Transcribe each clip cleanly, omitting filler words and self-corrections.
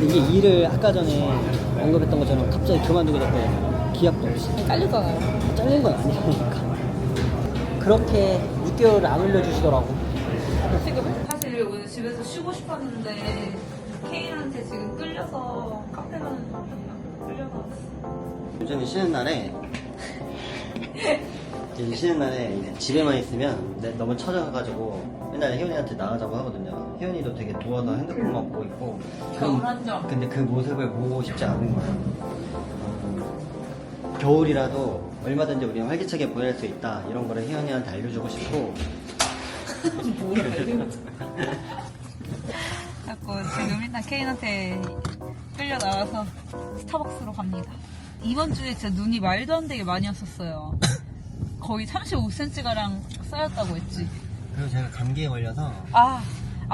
이게 일을 아까 전에 언급했던 것처럼 갑자기 그만두게 됐거든요. 기약도 없이. 잘렸잖아요. 잘린 건 아니니까. 그렇게 6개월을 안 올려주시더라고. 지금 사실 오늘 집에서 쉬고 싶었는데 케인한테 지금 끌려서 카페 가는 거 끌려서 왔어. 요즘에 쉬는 날에 이제 쉬는 날에 이제 집에만 있으면 너무 처져가지고 맨날 혜연이한테 나가자고 하거든요. 혜연이도 되게 도와서 핸드폰만 보고 있고 근데 그 모습을 보고 싶지 않은 거야. 겨울이라도 얼마든지 우리는 활기차게 보낼 수 있다 이런 거를 혜연이한테 알려주고 싶고 자꾸 지금 일단 케인한테 끌려 나와서 스타벅스로 갑니다. 이번 주에 진짜 눈이 말도 안 되게 많이 왔었어요. 거의 35cm가량 쌓였다고 했지. 그리고 제가 감기에 걸려서 아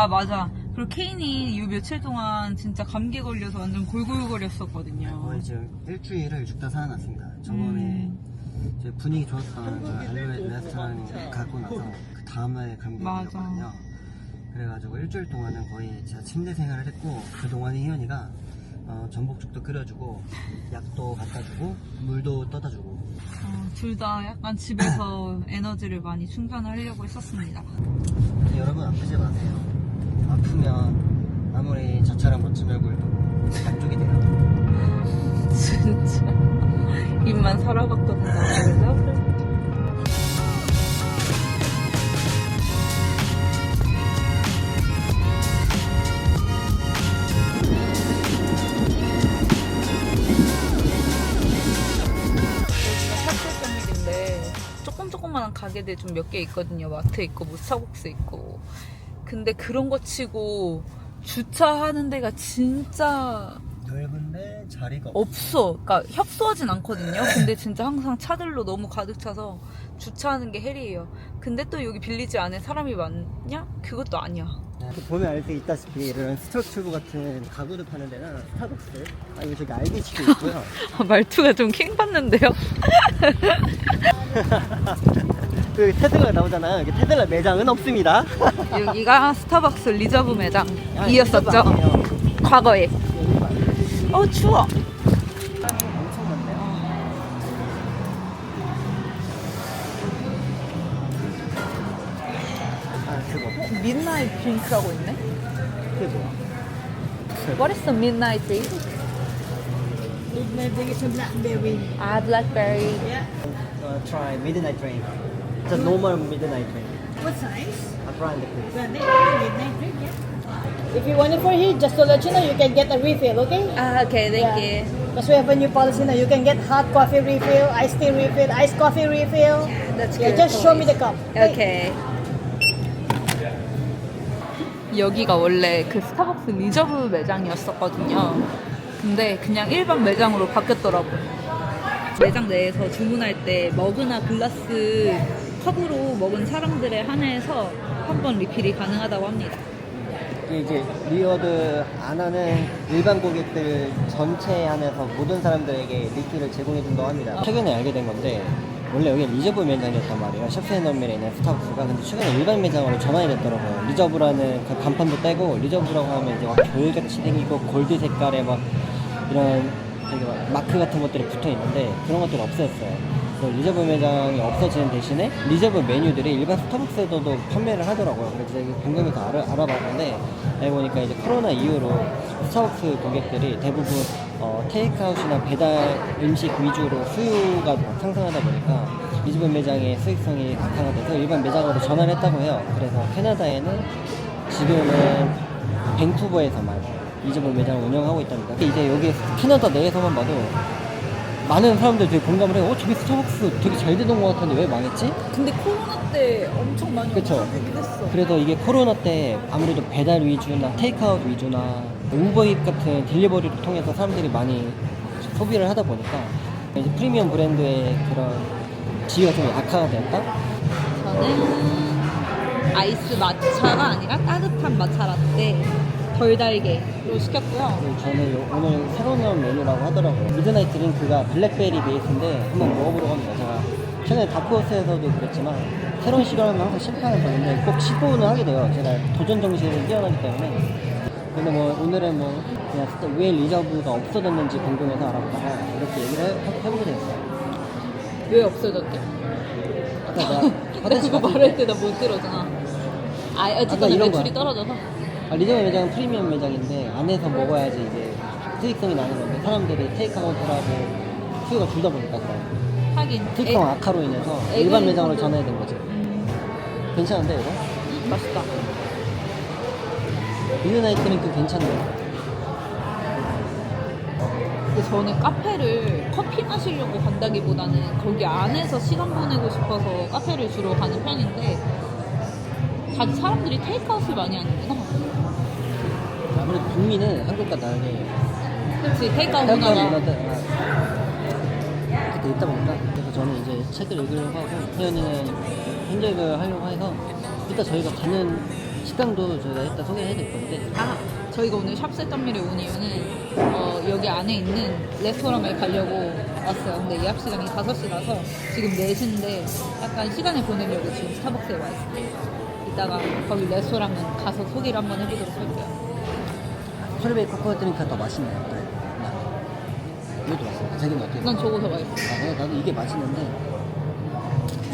맞아. 그리고 케인이 이 며칠 동안 진짜 감기에 걸려서 완전 골골거렸었거든요. 거의 지금 일주일을 죽다 살아났습니다. 저번에 이제 분위기 좋았던 그 알로에 레스토랑 가고 나서 그 다음날에 감기에 맞아. 걸렸거든요. 그래가지고 일주일 동안은 거의 제가 침대 생활을 했고 그 동안에 혜연이가 전복죽도 끓여주고 약도 갖다주고 물도 떠다주고 둘 다 약간 집에서 에너지를 많이 충전하려고 했었습니다. 여러분 아프지 마세요. 아프면 아무리 저처럼 멋진 얼굴도 만족이 돼요. 진짜 입만 살아봤거든요. 그래서 조그만한 가게들 좀 몇 개 있거든요. 마트 있고 뭐 스타벅스 있고. 근데 그런 거 치고 주차하는 데가 진짜 넓은데 자리가 없어. 그러니까 협소하진 않거든요. 근데 진짜 항상 차들로 너무 가득 차서 주차하는 게 헬이에요. 근데 또 여기 빌리지 안에 사람이 많냐? 그것도 아니야. 보면 알 수 있다시피 이런 스트럭튜브 같은 가구도 파는 데나 스타벅스 아니면 저기 RBC도 있고요. 말투가 좀 킹받는데요? 그 테슬라 나오잖아요. 여기 테슬라 매장은 없습니다. 여기가 스타벅스 리저브 매장이었었죠. 아니에요. 과거에. 추워. 엄청 많네요. 그거. midnight drink라고 있네? 그게 뭐야? What is the midnight drink? Midnight drink is a blackberry. Blackberry. Yeah. Try midnight drink. It's a normal midnight drink. What size? A brand please. Midnight drink, yeah. If you want it for here, just to let you know, you can get a refill, okay? Okay, thank you. Because we have a new policy now. You can get hot coffee refill, iced tea refill, iced coffee refill. That's Yeah, good. just show me the cup. Okay. 여기가 원래 그 스타벅스 리저브 매장이었었거든요. 근데 그냥 일반 매장으로 바뀌었더라고요. 매장 내에서 주문할 때 머그나 글라스 컵으로 먹은 사람들에 한해서 한 번 리필이 가능하다고 합니다. 이제 리워드 안 하는 일반 고객들 전체에 한해서 모든 사람들에게 리필을 제공해준다고 합니다. 최근에 알게 된 건데 원래 여기 리저브 매장이었단 말이에요. 셔프앤덤밀에 있는 스타벅스가. 근데 최근에 일반 매장으로 전환이 됐더라고요. 리저브라는 그 간판도 떼고 리저브라고 하면 이제 막 별같이 생기고 골드 색깔의 막 이런 되게 막 마크 같은 것들이 붙어 있는데 그런 것들이 없어졌어요. 그래서 리저브 매장이 없어지는 대신에 리저브 메뉴들이 일반 스타벅스에서도 판매를 하더라고요. 그래서 제가 궁금해서 알아봤는데 알고 보니까 이제 코로나 이후로 스타벅스 고객들이 대부분 테이크아웃이나 배달 음식 위주로 수요가 상승하다 보니까 리저브 매장의 수익성이 악화가 돼서 일반 매장으로 전환했다고 해요. 그래서 캐나다에는 지금은 밴쿠버에서만 리저브 매장을 운영하고 있답니다. 이제 여기 캐나다 내에서만 봐도 많은 사람들이 되게 공감을 해요. 저기 스타벅스 되게 잘 되던 것 같은데 왜 망했지? 근데 코로나 때 엄청 많이 그쵸. 되긴 했어. 그래서 이게 코로나 때 아무래도 배달 위주나 테이크아웃 위주나 우버잇 같은 딜리버리를 통해서 사람들이 많이 소비를 하다 보니까 이제 프리미엄 브랜드의 그런 지위가 좀 약화가 되었다? 저는 아이스 마차가 아니라 따뜻한 마차 라떼 덜 달게로 시켰고요. 그리고 저는 오늘 새로 나온 메뉴라고 하더라고요. 미드나잇 드링크가 블랙베리 베이스인데 한번 먹어보려고 합니다. 제가 최근에 다크호스에서도 그랬지만 새로운 시도를 하면 항상 실패하는 거는데 꼭 시도는 하게 돼요. 제가 도전 정신이 뛰어나기 때문에 근데 뭐 오늘은 뭐 그냥 왜 리저브가 없어졌는지 궁금해서 알아보다가 이렇게 얘기를 해보게 됐어요. 왜 없어졌대? 아까 내가 나 화장실 그거 갔을 말할 때 때 나 못 들었잖아. 아, 아까 어쨌든 이런 매출이 거야. 떨어져서. 리저브 매장은 프리미엄 매장인데 안에서 먹어야지 이제 수익성이 나는 건데 사람들이 테이크아웃을 하고 수요가 줄다 보니까 하긴. 수익성 악화로 인해서 애들이 일반 매장으로 좀- 전환이 된 거지. 괜찮은데 이거? 맛있다. 미드나잇 드링크 괜찮네. 근데 저는 카페를 커피 마시려고 간다기보다는 거기 안에서 시간 보내고 싶어서 카페를 주로 가는 편인데 다들 사람들이 테이크아웃을 많이 하는구나. 아무래도 북미는 한국과 다르게 그렇지, 테이크아웃 한국과 문화가. 문화가 이렇게 돼 있다 보니까 그래서 저는 이제 책을 읽으려고 하고 혜연이는 핸드백을 하려고 해서 이따 저희가 가는 식당도 저희가 이따 소개해드릴 건데 아, 저희가 오늘 샵세덤밀에 온 이유는 여기 안에 있는 레스토랑을 가려고 왔어요. 근데 예약 시간이 5시라서 지금 4시인데 약간 시간을 보내려고 지금 스타벅스에 와 있어요. 이따가 거기 레스토랑은 가서 소개를 한번 해보도록 할게요. 혈베이 코코넛 드링크가 더 맛있네요. 그래. 이것도 맛있어. 자기는 어떻게? 난 저거 더 맛있어. 아, 나도 이게 맛있는데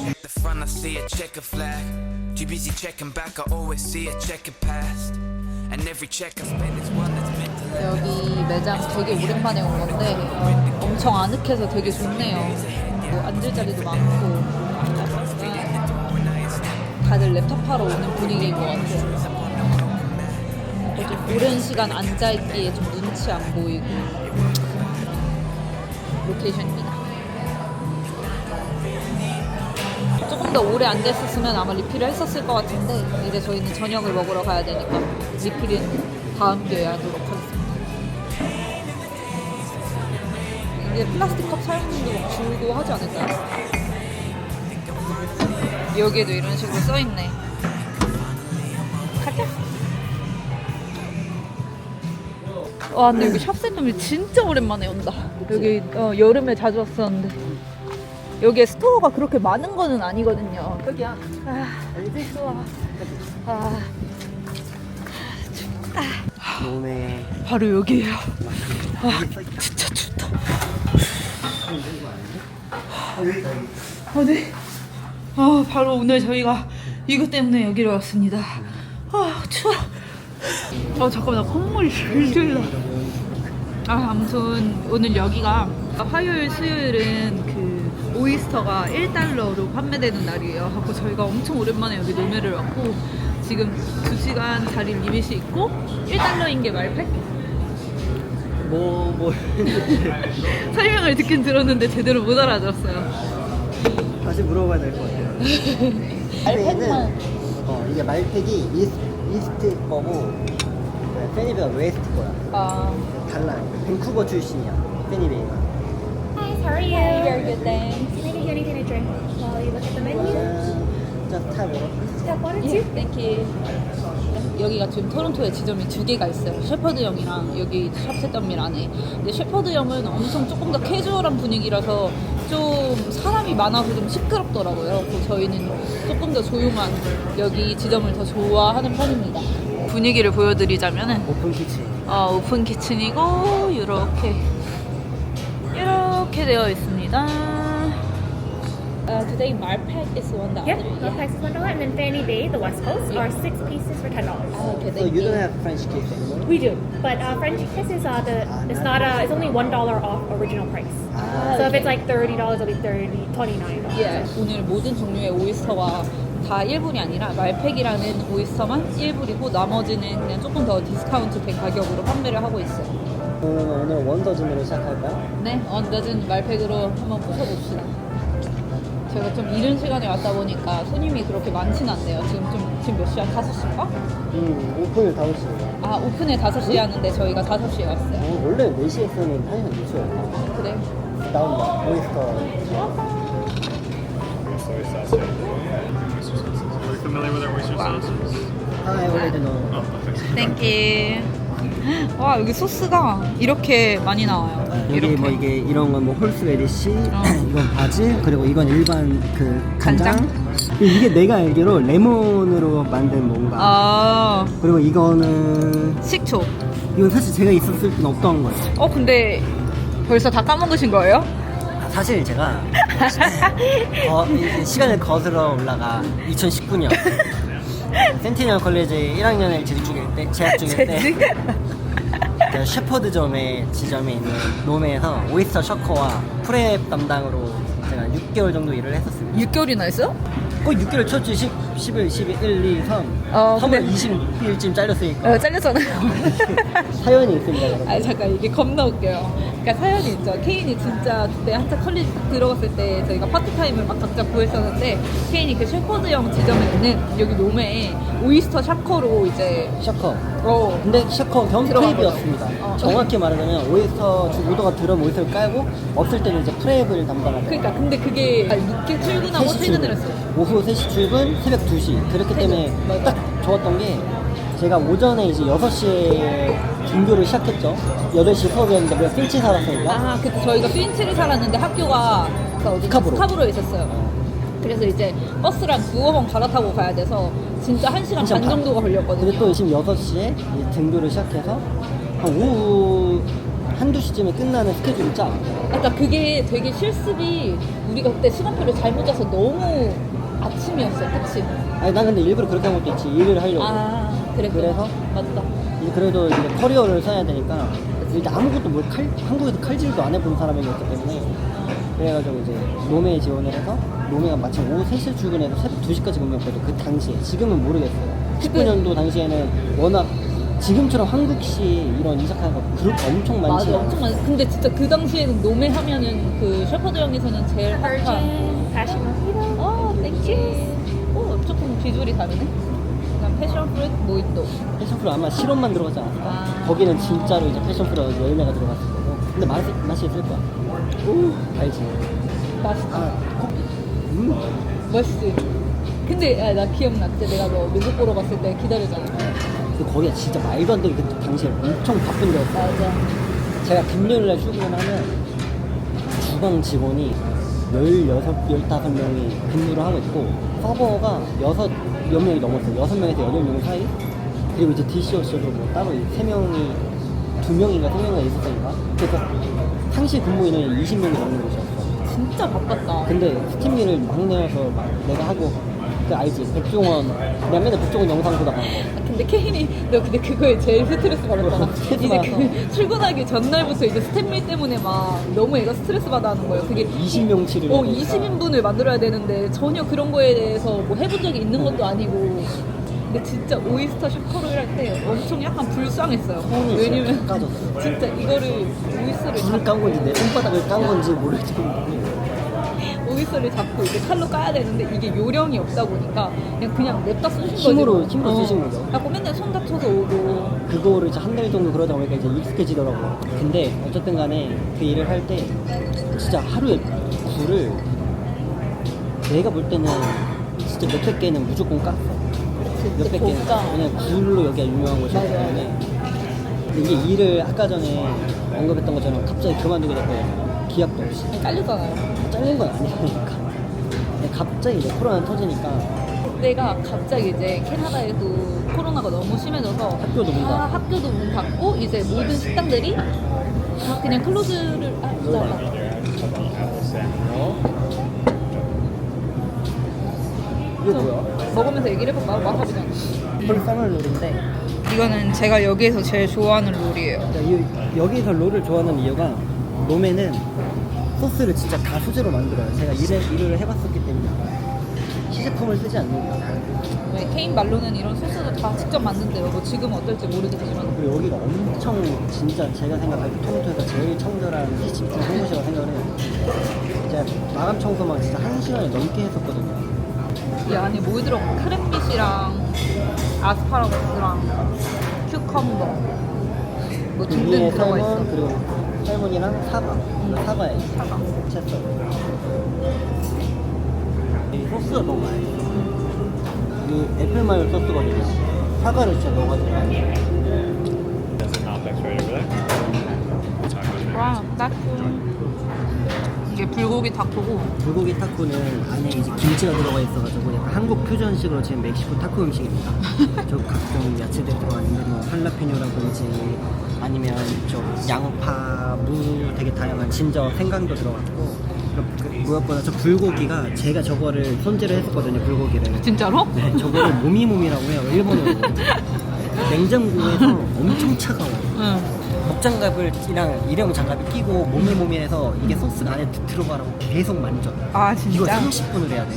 At the front, I see a checker flag. Too busy checking back, I always see a checkered past. And every check I spend is one that's meant to last. 여기 매장 되게 오랜만에 온 건데 엄청 아늑해서 되게 좋네요. 뭐 앉을 자리도 많고 다들 랩탑 하러 오는 분위기인 것 같아요. 좀 오랜 시간 앉아있기에 좀 눈치 안 보이고 로케이션입니다. 조금 더 오래 앉아있었으면 아마 리필을 했었을 것 같은데 이제 저희는 저녁을 먹으러 가야 되니까 리필은 다음 기회에 하도록 하겠습니다. 이게 플라스틱 컵 사용량도 막 줄고 하지 않을까요? 여기에도 이런 식으로 써있네. 가자. 와, 근데 여기 샵세덤이 진짜 오랜만에 온다. 여기 여름에 자주 왔었는데 여기에 스토어가 그렇게 많은 거는 아니거든요. 여기야. 알지? 좋아. 아, 몸에 바로 여기에요. 아, 진짜 춥다. 네. 아, 바로 오늘 저희가 이것 때문에 여기로 왔습니다. 아, 추워. 잠깐만, 나 콧물이 줄줄 나. 아무튼 오늘 여기가 화요일, 수요일은 그 오이스터가 1달러로 판매되는 날이에요. 하고 저희가 엄청 오랜만에 여기 놀매를 왔고 지금 2시간 자리 리밋이 있고 1달러인 게 말팩? 뭐 설명을 듣긴 들었는데 제대로 못 알아들었어요. 다시 물어봐야 될 것 같아요. 말팩은 이게 말팩이 이스트 거고 페니베이가 웨스트 거야. 아, 달라. 밴쿠버 출신이야. 페니베이가. Hi, how are you? very good, thanks. Can I get you anything to drink while you look at the menu? just type it. Step one or 예, two? 땡큐. 여기가 지금 토론토에 지점이 2개가 있어요. 셰퍼드형이랑 여기 샵세덤밀 안에. 근데 셰퍼드형은 엄청 조금 더 캐주얼한 분위기라서 좀 사람이 많아서 좀 시끄럽더라고요. 그래서 저희는 조금 더 조용한 여기 지점을 더 좋아하는 편입니다. 분위기를 보여드리자면은 오픈 키친. 오픈 키친이고 이렇게 되어 있습니다. Today Marpack is $1. Yep, the price is $1, and then Fanny Bay, the West Coast, are 6 pieces for $10. Okay, So thank you you. don't have French kiss anymore? We do, but French kiss is it's only $1 off original price. So if it's like $30, it'll be $29. 예, 오늘 모든 종류의 오이스터가 다 1불이 아니라 말팩이라는 오이스터만 1불이고 나머지는 그냥 조금 더 디스카운트 된 가격으로 판매를 하고 있어요. 그러면 오늘 원더진으로 시작할까요? 네, 언더진 말팩으로 한번 부숴봅시다. 제가 좀 이른 시간에 왔다 보니까 손님이 그렇게 많진 않네요. 지금 몇 시야? 5시인가? 오픈을 5시에. 아, 오픈에 5시에 하는데 저희가 5시에 왔어요. 원래 4시에 했으면 1시간 늦춰요. 그래? 나온다. 오이스터. soy sauce. Are you familiar with our oyster sauces? I already know. Oh, perfect. 땡큐. 와, 여기 소스가 이렇게 많이 나와요. 여기 뭐 이게 이런 건 뭐 홀스 레디시, 어. 이건 바질, 그리고 이건 일반 그 간장. 이게 내가 알기로 레몬으로 만든 뭔가. 아, 그리고 이거는 식초. 이건 사실 제가 있었을 땐 없던 거예요. 근데 벌써 다 까먹으신 거예요? 사실 제가 이제 시간을 거슬러 올라가 2019년 센티널 컬리지 1학년을 재학 중일 때 제가 셰퍼드점에 지점에 있는 롬에서 오이스터 셔커와 프랩 담당으로 제가 6개월 정도 일을 했었습니다. 6개월이나 했어요? 거의 6개월 쳤지. 11, 12, 1, 2, 3 3월 근데- 20일쯤 잘렸으니까 잘렸잖아요. 사연이 있습니다, 여러분. 아 잠깐 이게 겁나 웃겨요. 그러니까 사연이 있죠. 케인이 진짜 그때 한참 컬리지 딱 들어갔을 때 저희가 파트타임을 막 각자 구했었는데 케인이 그 셰퍼드형 지점에 있는 여기 롬에 오이스터 샤커로 이제 셔커. 어 근데 셔커 겸 들어간 프랩이었습니다. 거죠. 정확히 말하자면 오이스터 오더가 들어오면 오이스터를 깔고 없을 때는 이제 프랩을 담당하죠. 그러니까 근데 그게 늦게 출근하고 3시 퇴근을 출근. 했어요. 오후 3시 출근, 새벽 2시. 그렇기 때문에 맞아. 딱 좋았던 게 제가 오전에 이제 6시에 등교를 시작했죠. 8시 수업이었는데 우리가 필치 살았으니까. 아 그때 저희가 스윈치를 살았는데 학교가 그 어디 스카브로. 있었어요. 그래서 이제 버스랑 9호선 갈아타고 가야 돼서 진짜 1시간 반 정도가 걸렸거든요. 그리고 또 지금 6시에 이제 등교를 시작해서 한 오후 한두 시쯤에 끝나는 스케줄이 짜. 그러니까 그게 되게 실습이 우리가 그때 시간표를 잘못 짜서 너무 아침이었어, 그치? 아니 난 근데 일부러 그렇게 한 것도 있지. 일을 하려고. 아, 그래. 그래서? 맞다. 이제 그래도 이제 커리어를 써야 되니까 일단 아무것도 한국에서 칼질도 안 해본 사람이었기 때문에 그래가지고 이제 롬에 지원을 해서 롬에가 마침 오후 3시에 출근해서 새벽 2시까지 근무했거든요. 그 당시에. 지금은 모르겠어요. 19년도 당시에는 워낙 지금처럼 한국시 이런 이사카가 그렇게 엄청 많지 맞아, 않아요. 엄청 많아. 근데 진짜 그 당시에는 노메 하면은 그 셰퍼드형에서는 제일 핫한. Virgin, passion mojito. 어, 땡큐. 조금 비주얼이 다르네. 그냥 패션 프루트 모히또. 패션프로 아마 시럽만 들어가지 않았을까? 아. 거기는 진짜로 이제 패션프로 열매가 들어갔을 거고. 근데 맛이 있을 거야. 알지? 맛있다. 음. 멋있지. 근데 야, 나 기억나. 그때 내가 너 미국 보러 갔을 때 기다리잖아. 근데 거기가 진짜 말도 안 되게 그 당시에 엄청 바쁜 데였어. 맞아. 제가 금요일날 출근을 하면 주방 직원이 15명이 근무를 하고 있고 서버가 몇 명이 넘었어요. 6명에서 8명 사이. 그리고 이제 DCOC도 뭐 따로 3명이 2명인가 3명인가 있었으니까 그래서 상시 근무 인원이 20명이 넘는 곳이었어. 진짜 바빴다. 근데 스팀일을 막 내어서 막 내가 하고 그 알지? 백종원 내가 맨날 백종원 영상 보다가 근데 케인이 너 근데 그거에 제일 스트레스 받았잖아. 스트레스 이제 받아서. 그 출근하기 전날부터 이제 스탠밀 때문에 막 너무 애가 스트레스 받아 하는 거예요. 그게 20명치를 20인분을 만들어야 되는데 전혀 그런 거에 대해서 뭐 해본 적이 있는 것도 아니고. 근데 진짜 오이스터 슈퍼를 할 때 엄청 약간 불쌍했어요. 손이 왜냐면 진짜 까졌어. 진짜 이거를 오이스터를 불을 깐 건지 내 손바닥을 깐 건지 모를 정도로 오이스터를 잡고 이제 칼로 까야 되는데 이게 요령이 없다 보니까 그냥 냅다 쑤신 거지. 힘으로 쑤신 거죠. 그래갖고 맨날 손 다쳐서 오고. 그거를 이제 한 달 정도 그러다 보니까 이제 익숙해지더라고요. 근데 어쨌든 간에 그 일을 할 때 진짜 하루에 굴을 내가 볼 때는 진짜 몇백 개는 무조건 깠어. 몇백 개는. 볶아. 왜냐면 굴로 여기가 유명한 곳이기 때문에. 근데 이게 일을 아까 전에 언급했던 것처럼 갑자기 그만두게 됐거든요. 기약도 없이. 깔렸잖아요. 잘린 건 아니니까. 근데 갑자기 이제 코로나 터지니까 그때가 갑자기 이제 캐나다에도 코로나가 너무 심해져서 학교도 문 닫고. 학교도 문 닫고 이제 모든 식당들이 다 그냥 클로즈를 잘라. 이거 뭐야? 먹으면서 얘기를 해볼까? 와사비잖아. 폴 롤인데 이거는 제가 여기에서 제일 좋아하는 롤이에요. 여기서 롤을 좋아하는 이유가 롬에는 소스를 진짜 다 수제로 만들어요. 제가 일을 해봤었기 때문에 시제품을 쓰지 않는다. 왜 케인 말로는 이런 소스도 다 직접 만든대요. 뭐 지금 어떨지 모르겠지만. 그리고 여기가 엄청 진짜 제가 생각할 때 토론토에서 제일 청결한 시집 중 한 곳이라고 생각을 해요. 제가 마감 청소만 진짜 1시간이 넘게 했었거든요. 이 안에 뭐 들어가? 크랩빗이랑 아스파라거스랑 큐컴버 뭐 그 등등 위에 들어가 있어. 살몬 그리고 살몬이랑 사과. 사과에 사과. 채소. 이 소스가 너무 맛있어. 이 애플마요 소스거든요. 사과를 진짜 넣어가지고 많이 해요. There's a narthex right over there. 와, 딱 이게 불고기 타코고. 불고기 타코는 안에 이제 김치가 들어가 있어가지고 약간 한국 퓨전식으로 지금 멕시코 타코 음식입니다. 저 각종 야채들이 들어가 있는데 뭐 할라피뇨라든지 아니면 저 양파, 무 되게 다양한 진저, 생강도 들어갔고 무엇보다 저 불고기가 제가 저거를 손질을 했었거든요. 불고기를. 진짜로? 네, 저거를 모미모미라고 해요. 일본어로. 냉장고에서 엄청 차가워. 응. 목장갑이랑 일회용 장갑을 끼고 모미모미해서 이게 소스가 안에 들어가라고 계속 만져. 아 이거 진짜? 30분을 해야 돼.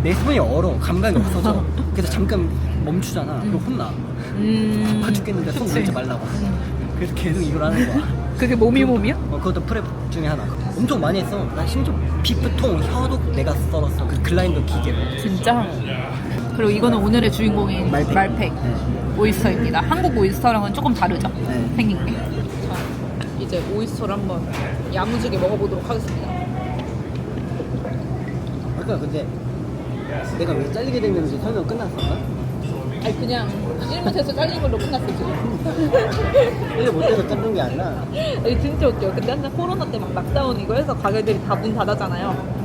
내 손이 얼어. 감각이 없어져. 그래서 잠깐 멈추잖아. 그럼 혼나. 아파 죽겠는데 손 그치. 물지 말라고. 그래서 계속 이걸 하는 거야. 그게 모미모미야? 그것도 프랩 중에 하나. 엄청 많이 했어. 나 심지어 비프통, 혀도 내가 썰었어. 그 글라인더 기계로. 진짜? 그리고 이거는 오늘의 주인공인 말팩. 말팩 네. 오이스터입니다. 한국 오이스터랑은 조금 다르죠? 네. 생긴 게. 자, 이제 오이스터를 한번 야무지게 먹어보도록 하겠습니다. 아까 근데 내가 왜 잘리게 됐는지 설명 끝났었나? 아니 그냥 1문에서 잘린 걸로 끝났어 지금. 이게 못해서 자른 게 아니라 아니 진짜 웃겨. 그때 한참 코로나 때 막 락다운 이거 해서 가게들이 다 문 닫았잖아요.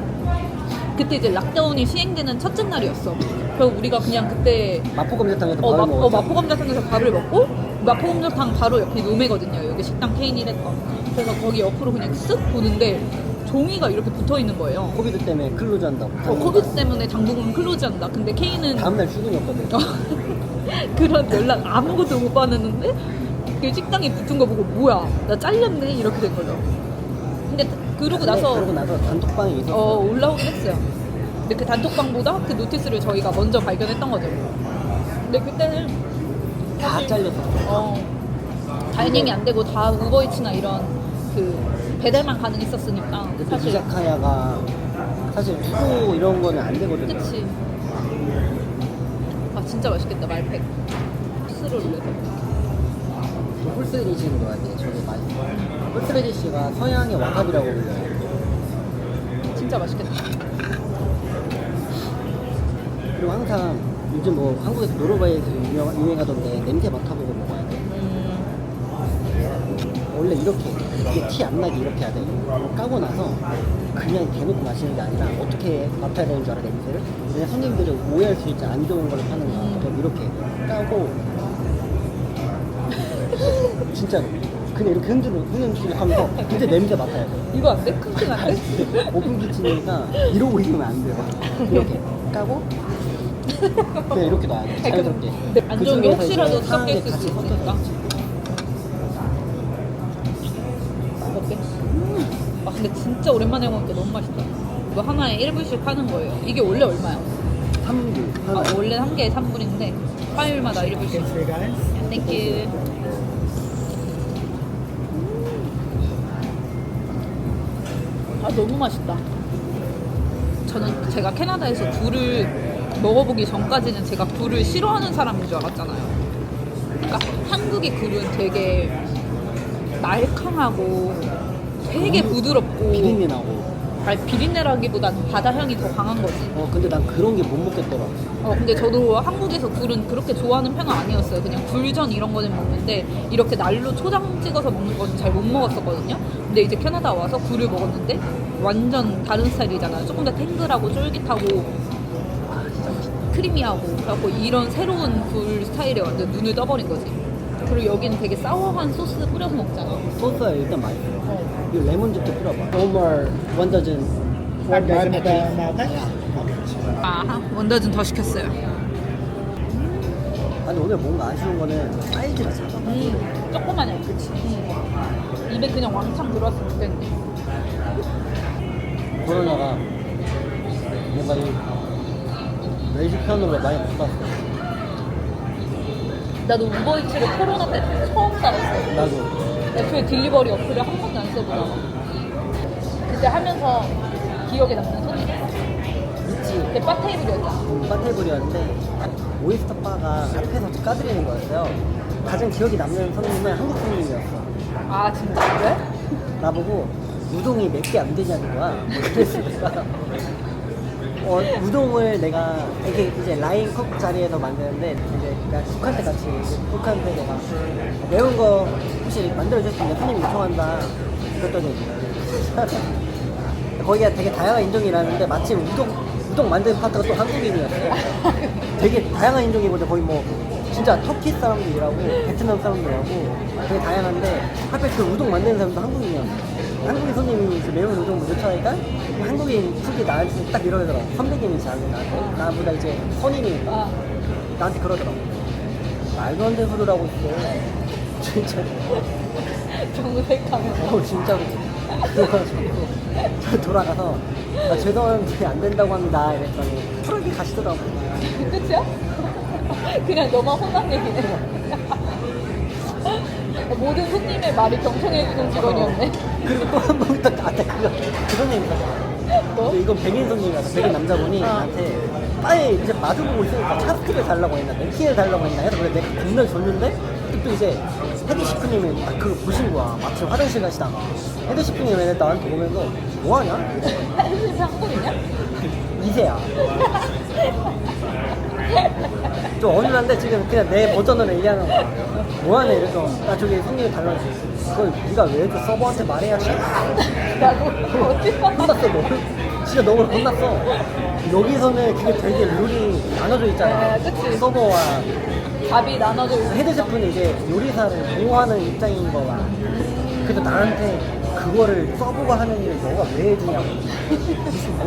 그때 이제 락다운이 시행되는 첫째 날이었어. 그래서 우리가 그냥 그때 마포감자탕에서 밥을 먹었어. 마포감자탕에서 밥을 먹고 마포감자탕 바로 옆에 노메거든요. 여기 식당 케인이랬던. 그래서 거기 옆으로 그냥 쓱 보는데 종이가 이렇게 붙어 있는 거예요. 코비드 때문에 클로즈 한다고. 코비드 때문에 당분간 클로즈한다. 근데 케인은 다음날 출근이었거든. 그런 연락 아무것도 못 받았는데 그 식당에 붙은 거 보고 뭐야 나 잘렸네 이렇게 된 거죠. 근데 그러고 나서 단톡방이 있었어. 올라오긴 했어요. 근데 그 단톡방보다 그 노티스를 저희가 먼저 발견했던 거죠. 근데 그때는 다 사실 잘렸어. 다이닝이 안 되고 다 우버이츠나 이런 그 배달만 가능했었으니까 그때 사실 이자카야가 사실 투고 이런 거는 안 되거든. 그치. 아 진짜 맛있겠다 말팩. 소스를 올려서. 홀스레디시는 거야 돼. 저게 맛있어. 홀스레디시가 서양의 와사비라고 불려요. 진짜 맛있겠다. 그리고 항상 요즘 뭐 한국에서 노르웨이에서 유행하던데 냄새 맡아보고 먹어야 돼. 원래 이렇게 이게 티 안 나게 이렇게 해야 돼. 까고 나서 그냥 대놓고 마시는 게 아니라 어떻게 맡아야 되는 줄 알아 냄새를? 왜냐면 손님들은 오해할 수 있지 안 좋은 걸로 파는 거야. 그럼 이렇게 까고 진짜로 그냥 이렇게 흔들흔들 하면서 그때 냄새 맡아야 돼. 이거 안 돼? 큰팅 안 돼? 오픈 키친이니까 이러고 있으면 안 돼요. 이렇게 까고 그냥 이렇게 놔야 돼. 자연스럽게. 안 좋은 게 그중에서 혹시라도 이제 섞여 있을 같이 수 섞여서 있으니까. 있지. 어때? 아 근데 진짜 오랜만에 먹으니까 너무 맛있다. 이거 하나에 1불씩 파는 거예요. 이게 원래 얼마야? 3분 아, 하나. 원래 한 개에 3불인데 화요일마다 1불씩. 땡큐. 아 너무 맛있다. 저는 제가 캐나다에서 굴을 먹어보기 전까지는 제가 굴을 싫어하는 사람인 줄 알았잖아요. 그러니까 한국의 굴은 되게 날캉하고 되게 부드럽고 비린내 나고. 아니 비린내라기보다는 바다 향이 더 강한 거지. 근데 난 그런 게 못 먹겠더라. 근데 저도 한국에서 굴은 그렇게 좋아하는 편은 아니었어요. 그냥 굴전 이런 거는 먹는데 이렇게 날로 초장 찍어서 먹는 건 잘 못 먹었었거든요. 근데 이제 캐나다 와서 굴을 먹었는데 완전 다른 스타일이잖아요. 조금 더 탱글하고 쫄깃하고 크리미하고 그래갖고 이런 새로운 굴 스타일에 완전 눈을 떠버린 거지. 그리고 여기는 되게 사워한 소스 뿌려서 먹잖아. 소스가 일단 맛있어. 이 레몬즙도 뿌려봐. Over 1 dozen. 아하, 원더즌 더 시켰어요. 아니 오늘 뭔가 아쉬운 거는 사이즈가 작아. 조그만해, 그치? 입에 그냥 왕창 들어왔으면 좋겠는데. 코로나가 뭔가 이 외식편으로 많이 못 봤어. 나도 우버이츠를 코로나 때 처음 따랐어. 나도. 애초에 딜리버리 어플을 한 번도 안 써보다가 그때 하면서 기억에 남는 손님 있지. 그때 바테이블이었잖아. 바테이블이었는데 오이스터 바가 앞에서 까드리는 거였어요. 가장 기억에 남는 손님은 한국 손님이었어. 아 진짜 그래? 나보고 우동이 몇 개 안 되냐는 거야. 그래서 내가 우동을 내가 이렇게 이제 라인 컵 자리에서 만드는데 이제 내가 국한테 같이 국한테 내가 매운 거 혹시 만들어줄 수 있는 손님 요청한다. 그랬더니 거기가 되게 다양한 인종이 일하는데 마침 우동 만드는 파트가 또 한국인이었어요. 되게 다양한 인종이거든요. 거의 뭐 진짜 터키 사람도 일하고 베트남 사람도 일하고 되게 다양한데 하필 그 우동 만드는 사람도 한국인이었어요. 한국인 손님이 이제 매운 우동을 요청하니까 한국인 쿡이 나한테 딱 이러더라고. 선배님이 나한테 나보다 이제 선임이니까 아, 나한테 그러더라고. 말도 안 되는 소리를 하고 있어. 진짜. 정색하면서. 진짜로. 그래가지고 저 돌아가서 아, 죄송한데 안 된다고 합니다 이랬더니 쿨하게 가시더라고. 끝이야? 그냥 너만 혼난 얘기네. 모든 손님의 말이 경청해주는 직원이었네. 그리고 또 한 번 더 그 손님이 있었어. 뭐? 이건 백인 손님이라서 백인 남자분이 나한테 빨리 이제 마주보고 있으니까 차스틱을 달라고 했나 냅킨을 달라고 했나 해서 그래 내가 겁나 줬는데 또 이제 헤드 셰프님이 딱 그걸 보신 거야. 마침 화장실 가시다가 헤드 셰프님이 나한테 보면서 뭐하냐? 사실 한국이냐? 이세야. 좀 어눌한데 지금 그냥 내 버전으로 얘기하는 거야. 뭐하네 이래서 나 저기 손님이 달라지. 그걸 네가 왜 또 서버한테 말해야지? 나도 어디 혼났어 너. 진짜 너무 혼났어. 여기서는 그게 되게 룰이 나눠져 있잖아. 네, 그치. 서버와 밥이 나눠져 있어. 헤드 셰프는 이제 요리사를 보호하는 입장인 거야. 그래서 나한테 그거를 서버가 하는 일을 너가 왜 해주냐고.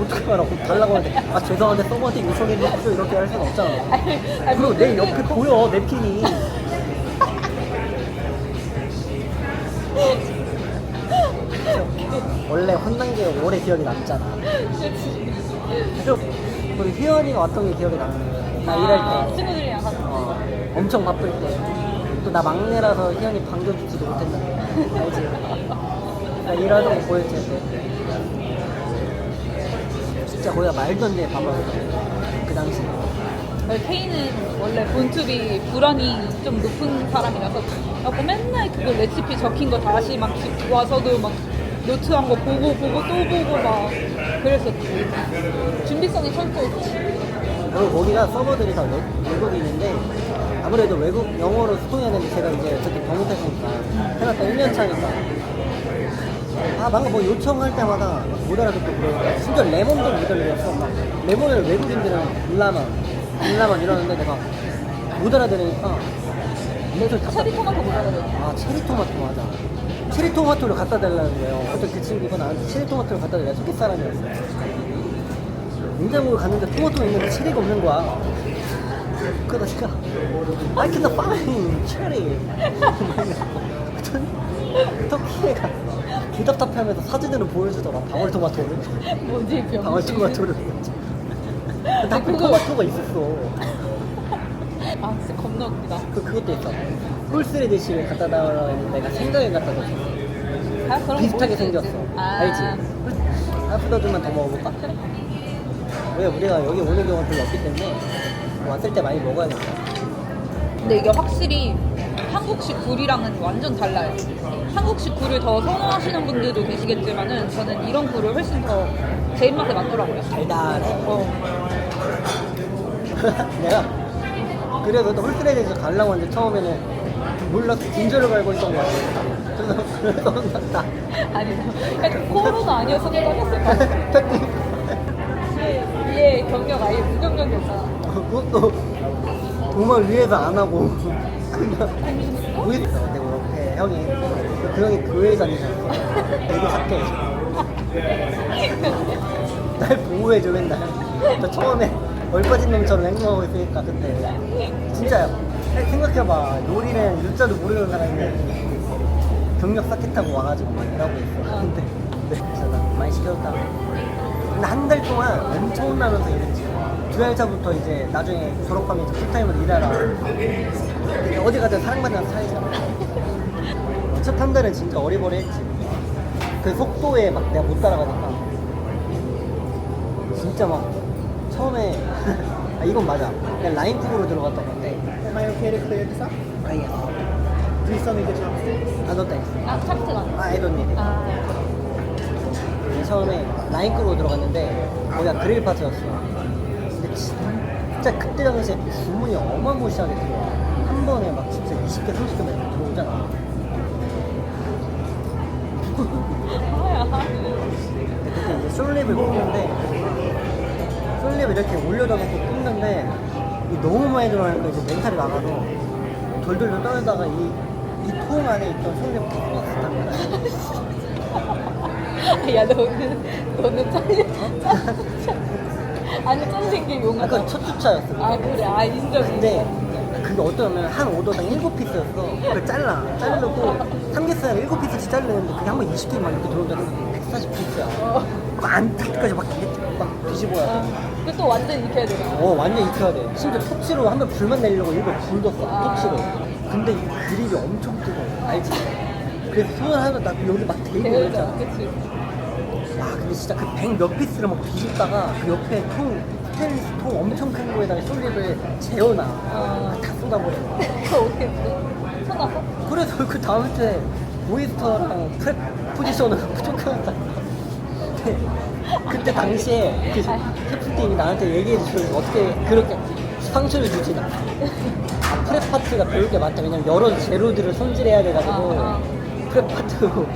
어떻게 하라고 달라고 하는데 아 죄송한데 서버한테 요청해 주십시오 이렇게 할 수는 없잖아. 아니, 그리고 내 옆에 보여 냅킨이. 원래 혼난 게 오래 기억이 남잖아. 그치. 그리고 휘연이가 왔던 게 기억이 나는 거야. 나 일할 때. 친구들이랑 가서. 엄청 바쁠 때. 또 나 막내라서 휘연이 반겨주지도 못했는데. 알지? 나 일하던 거 보일 텐데. 진짜 거기가 말도 안 돼, 봐봐. 그 당시. K는 원래 본투비 불안이 좀 높은 사람이라서 그래갖고 맨날 그거 레시피 적힌 거 다시 막 와서도 막 노트한 거 보고 또 보고 막 그랬었지. 준비성이 철저했지. 그리고 거기가 서버들이 다 외국인인데 아무래도 외국 영어로 소통해야 되는데 제가 이제 어쨌든 병못했으니까 해놨다 1년 차니까 아 뭔가 뭐 요청할 때마다 못 알아듣고 그러니까 심지어 레몬도 못 알아들었어. 막 레몬을 외국인들은 일라만 이러는데 내가 못 알아들으니까 레몬을 다 체리 토마토 못 알아듣어. 아 체리토마토 맞아. 체리토마토를 갖다 달라는 거예요. 어떤 그 친구가 나한테 체리토마토를 갖다 달라. 터키 사람이었어. 냉장고를 갔는데 토마토가 있는데 체리가 없는 거야. 그러다 제가 I can find cherry. 터키애가 개답답해하면서 사진으로 보여주더라. 방울토마토를. 뭐지 병. 방울토마토를. 나쁜 그거- 토마토가 있었어. 아 진짜 겁나 웃기다. 그것도 있어. 홀스레드시를 갖다 달라고 했는데 내가 생강을 갖다 줬어. 아, 그런 거 비슷하게 먹을 수 있지. 생겼어. 아. 알지? 하프더드만 더 먹어볼까? 왜 우리가 여기 오는 경우가 별로 없기 때문에 왔을 때 많이 먹어야겠다. 근데 이게 확실히 한국식 굴이랑은 완전 달라요. 한국식 굴을 더 선호하시는 분들도 계시겠지만은 저는 이런 굴을 훨씬 더 제 입맛에 맞더라고요. 달달해. 어. 내가 그래서 홀스레드에서 가려고 했는데 처음에는 몰라서 진저를 갈고 있던 거야. 그래서 혼났다. 아니, 코로나 아니었어도 떨렸을 것 같아. 얘 경력 아예 무경력이었잖아. 그것도 정말 위에서 안 하고 그냥 위에서 내가 옆에 형이 그 형이 교회 다니셨어. 되게 착해. 날 보호해줘 맨날. 저 처음에 얼빠진 놈처럼 행동하고 있으니까 근데 진짜 생각해봐. 요리는 일자도 모르는 사람인데 경력 쌓겠다고 와가지고 막 일하고 있어. 근데 진짜 나 많이 시켜줬다. 근데 한 달 동안 엄청 혼나면서 일했지. 두 달 차부터 이제 나중에 졸업하면 이제 풀타임으로 일하라. 어디 가든 사랑받는 사이잖아. 첫 한 달은 진짜 어리버리했지. 그 속도에 막 내가 못 따라가니까 진짜 막 처음에 아 이건 맞아. 그냥 라인쿡으로 들어갔던 건데. Am I okay to clear this up? 아 예. Do you still need the chopsticks? 아 너 땡스. 아, 참트가. 아 아이돈니. 아, 처음에 라인크로 들어갔는데 거기가 그릴 파트였어. 근데 진짜 그때 당시에 주문이 어마무시하게 들어와. 한 번에 막 진짜 20개, 30개 들어오잖아. 하야. 근데 그때 이제 솔립을 굽는데 솔립을 이렇게 올려다 놓고 굽는데 이 너무 많이 들어가니까 이제 멘탈이 나가서 돌돌돌 떨다가 이 통 안에 있던 솔립을 다 쏟았어. 야 너는 아니 짠생 게 용하다. 그건 첫 주차였어. 아 그래 아 인정. 근데 그게 어떠냐면 한 오더당 7피스였어. 그걸 자르고 삼겹살 7피스씩 자르는데 그게 한 번 20피만 이렇게 들어온다는 140피스야. 안타까지 막 뒤집어야 돼. 그또 완전 익혀야 되나? 완전 익혀야 돼. 심지어 토치로 한 번 불만 내려고 일부러 불 뒀어. 토치로. 근데 이 그립이 엄청 뜨거워. 알지? 그래서 손을 하면 나 여기 막 대고 대회잖아, 그랬잖아. 그치? 와 근데 진짜 그 100 몇 피스를 막 뒤집다가 그 옆에 스테인리스 통 엄청 큰 거에다가 솔립을 재워놔. 다 쏟아버려. 그거 어떻게 했어? 쳐놨어? 그래서 그 다음 주에 오이스터랑 프랩 포지션을 부족하다. 그때 당시에 그 셰프팀이 나한테 얘기해 주시고 어떻게 그렇게 상처를 주진 않아. 프랩 파트가 배울 게 많다. 왜냐면 여러 재료들을 손질해야 돼가지고 프랩 파트로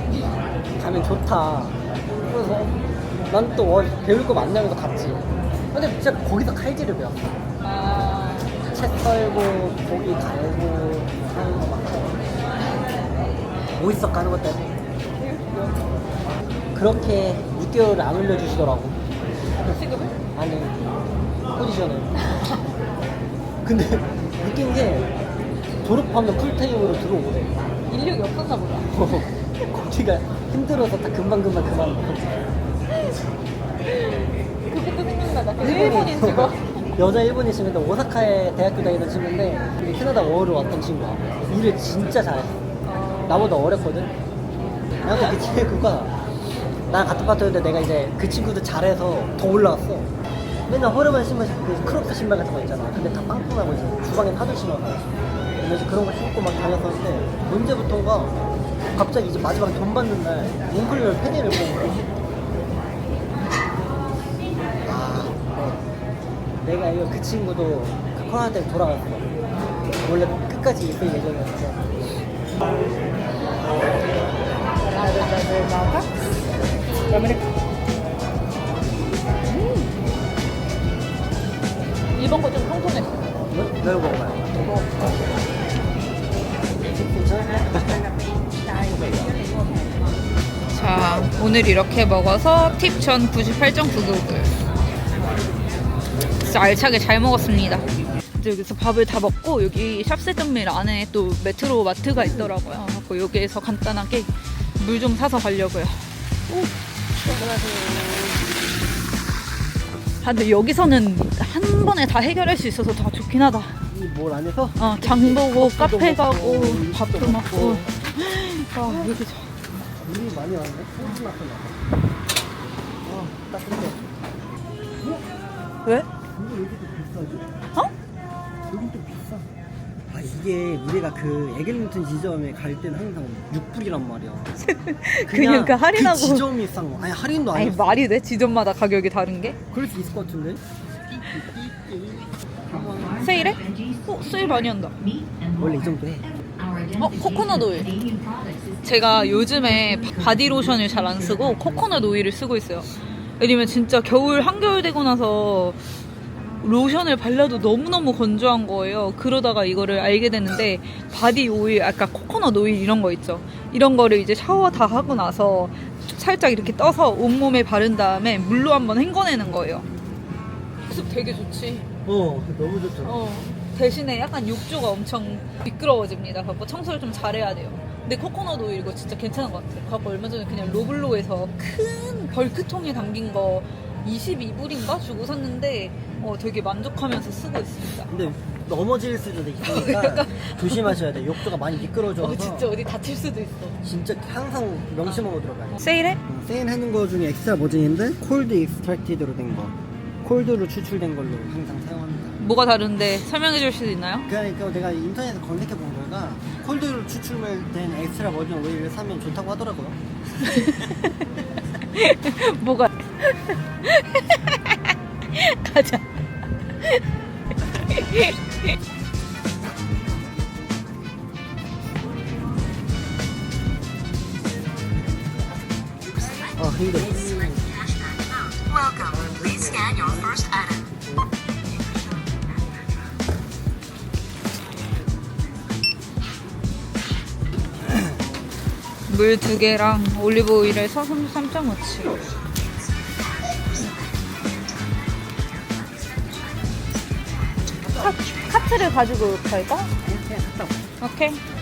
가면 좋다. 그래서 난 또 배울 거 많냐면서 갔지. 근데 진짜 거기서 칼질을 배웠어. 채 썰고 고기 갈고 하는 거 막. 오이스터 까는 것 때문에. 그렇게 6개월을 안 올려주시더라고. 지금은? 아니 포지션을. 근데 웃긴 게 졸업하면 풀타임으로 들어오래. 인력이 없었나 보다. 거기가 힘들어서 다 금방금방 그만. 그것도 생각나다. 그 일본인 직원. 여자 일본인 친구인데 오사카에 대학교 다니던 친구인데 이게 캐나다 워로 왔던 친구야. 일을 진짜 잘했어. 나보다 어렸거든. 그래서 그 친구가 나랑 같은 파트였는데 내가 이제 그 친구도 잘해서 더 올라왔어. 맨날 허름한 신발 신고 그 크롭스 신발 같은 거 있잖아. 근데 다 빵빵하고 이제 주방에 하도 신어서 그래서 그런 거 신고 막 다녔었는데 언제부턴가 갑자기 이제 마지막에 돈 받는 날 몽클리얼 패딩을 입고 내가 이거 그 친구도 그 코로나 때문에 돌아갔어. 원래 끝까지 있을 예정이었어. 이번 거 좀 통통했어. 너 이거 먹어봐요. 자, 오늘 이렇게 먹어서 팁 전 98.99불. 진짜 알차게 잘 먹었습니다. 이제 여기서 밥을 다 먹고 여기 샵세전밀 안에 또 메트로 마트가 있더라고요. 그래서 여기에서 간단하게 물 좀 사서 가려고요. 아, 근데 여기서는 한 번에 다 해결할 수 있어서 더 좋긴 하다. 이 뭘 안에서? 장 보고 카페 가고 먹고, 밥도 음식도 먹고. 먹고. 와, 여기 물이 많이 왔네. 소주 맛도 나고. 따뜻해. 왜? 근데 여기도 비싸지? 어? 여긴 또 비싸. 이게 우리가 그 에글린턴 지점에 갈 때는 항상 6불이란 말이야. 그냥 그 할인하고. 그 지점이 싼 거. 아니 할인도 아니 아니었어. 말이 돼? 지점마다 가격이 다른 게? 그럴 수 있을 것 같은데? 세일해? 세일 많이 한다. 원래 이 정도 해. 코코넛 오일. 제가 요즘에 바디로션을 잘 안 쓰고 코코넛 오일을 쓰고 있어요. 왜냐면 진짜 겨울 한겨울 되고 나서 로션을 발라도 너무너무 건조한 거예요. 그러다가 이거를 알게 됐는데 바디 오일, 아까 코코넛 오일 이런 거 있죠. 이런 거를 이제 샤워 다 하고 나서 살짝 이렇게 떠서 온몸에 바른 다음에 물로 한번 헹궈내는 거예요. 습 되게 좋지. 너무 좋죠. 대신에 약간 욕조가 엄청 미끄러워집니다. 그래서 청소를 좀 잘해야 돼요. 근데 코코넛 오일 이거 진짜 괜찮은 것 같아요. 그래서 얼마 전에 그냥 로블로에서 큰 벌크통에 담긴 거 22불인가 주고 샀는데 되게 만족하면서 쓰고 있습니다. 근데 넘어질 수도 있으니까 조심하셔야 돼. 욕조가 많이 미끄러져서. 진짜 어디 다칠 수도 있어. 진짜 항상 명심하고 들어가요. 세일해? 세일하는 거 중에 엑스트라 버전인데 콜드 익스트랙티드로 된 거. 콜드로 추출된 걸로 항상 사용합니다. 뭐가 다른데 설명해 줄 수 있나요? 그러니까 내가 인터넷에서 검색해 본 거가 콜드로 추출된 엑스트라 버전 오일을 사면 좋다고 하더라고요. 뭐가? 가자. 힘들어. welcome. Please scan your first item. 물 2개랑 올리브 오일에서 33.5치. 카트를 가지고 갈까? 오케이.